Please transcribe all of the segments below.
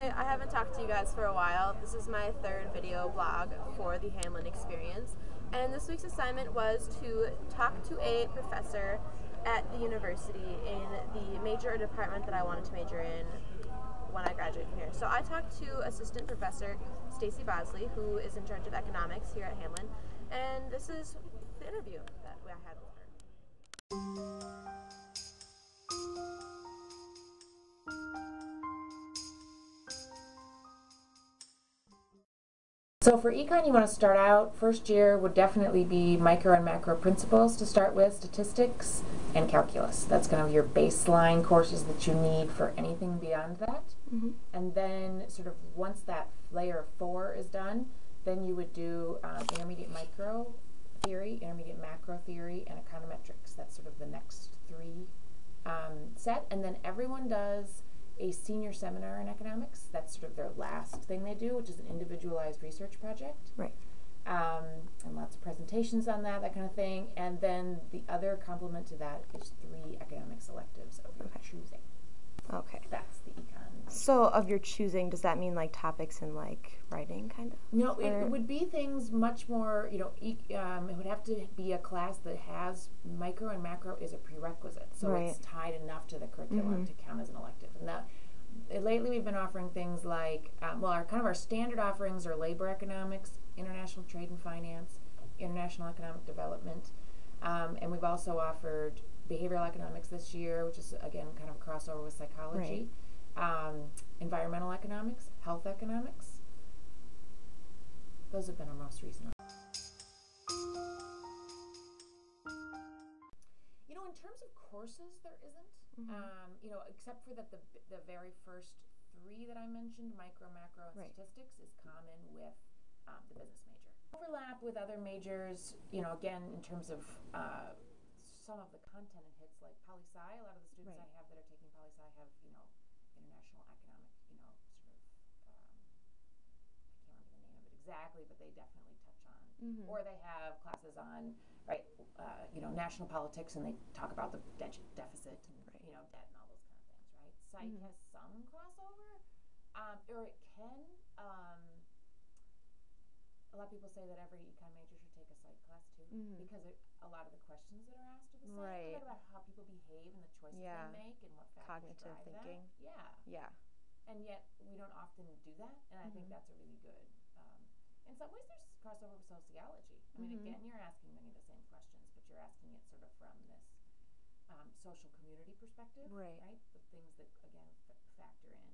I haven't talked to you guys for a while. This is my third video blog for the Hamline Experience, and this week's assignment was to talk to a professor at the university in the major or department that I wanted to major in when I graduated from here. So I talked to Assistant Professor Stacie Bosley, who is in charge of economics here at Hamline, and this is the interview that I had with her. So for econ, you want to start out, first year would definitely be micro and macro principles to start with, statistics and calculus. That's kind of your baseline courses that you need for anything beyond that. And then sort of once that layer 4 is done, then you would do intermediate micro theory, intermediate macro theory, and econometrics. That's sort of the next 3 set. And then everyone does a senior seminar in economics. That's sort of their last thing they do, which is an individualized research project. Right. And lots of presentations on that, that kind of thing. And then the other complement to that is 3 economic selectives of your choosing. Okay. That's the econ. So of your choosing, does that mean like topics in like writing kind of? No, it would be things much more, you know, it would have to be a class that has micro and macro is a prerequisite. So it's tied enough to the curriculum to count as an elective. And that, lately we've been offering things like, well, our standard offerings are labor economics, international trade and finance, international economic development, and we've also offered behavioral economics this year, which is again kind of a crossover with psychology, environmental economics, health economics. Those have been our most recent. You know, in terms of courses, there isn't. You know, except for that the very first 3 that I mentioned, micro, macro, and statistics, is common with the business major. Overlap with other majors, you know, again, in terms of some of the content it hits, like poli-sci. A lot of the students I have that are taking poli-sci have, you know, international economic, you know, sort of, I can't remember the name of it exactly, but they definitely touch on, or they have classes on, you know, national politics, and they talk about the deficit and, you know, debt and all those kind of things, right? Psych has some crossover, or it can, a lot of people say that every econ major should take a psych class too, because a lot of the questions that are asked of the psych are about how people behave and the choices they make and what factors cognitive drive thinking. that. Yeah. And yet we don't often do that, and I think that's a really good. In some ways, there's crossover with sociology. I mean, again, you're asking many of the same questions, but you're asking it sort of from this social community perspective, right? The things that again factor in.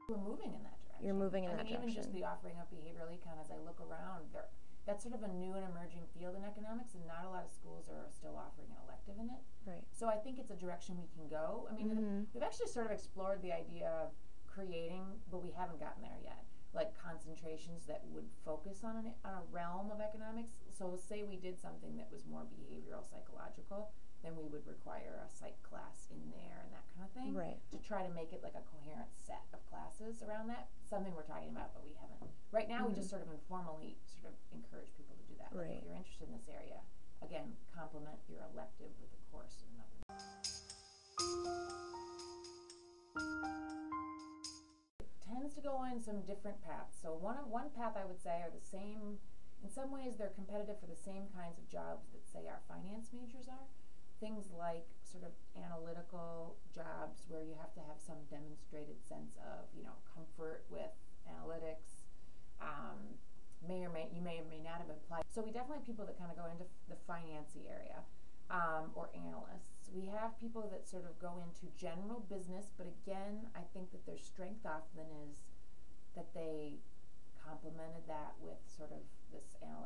We're moving in that direction. You're moving in that direction. Even just the offering of behavioral econ, as I look around, that's sort of a new and emerging field in economics, and not a lot of schools are still offering an elective in it. Right. So I think it's a direction we can go. I mean, we've actually sort of explored the idea of creating, but we haven't gotten there yet, like concentrations that would focus on a realm of economics. So say we did something that was more behavioral, psychological, then we would require a psych class in there and that kind of thing, to try to make it like a coherent set of classes around that. Something we're talking about, but we haven't. Right now, we just sort of informally sort of encourage people to do that. Like if you're interested in this area, again, complement your elective with a course in another. It tends to go on some different paths. So one path I would say are the same. In some ways, they're competitive for the same kinds of jobs that, say, our finance majors are. Things like sort of analytical jobs where you have to have some demonstrated sense of, you know, comfort with analytics. You may or may not have applied. So we definitely have people that kind of go into the financy area, or analysts. We have people that sort of go into general business, but again, I think that their strength often is that they complemented that with sort of this analytical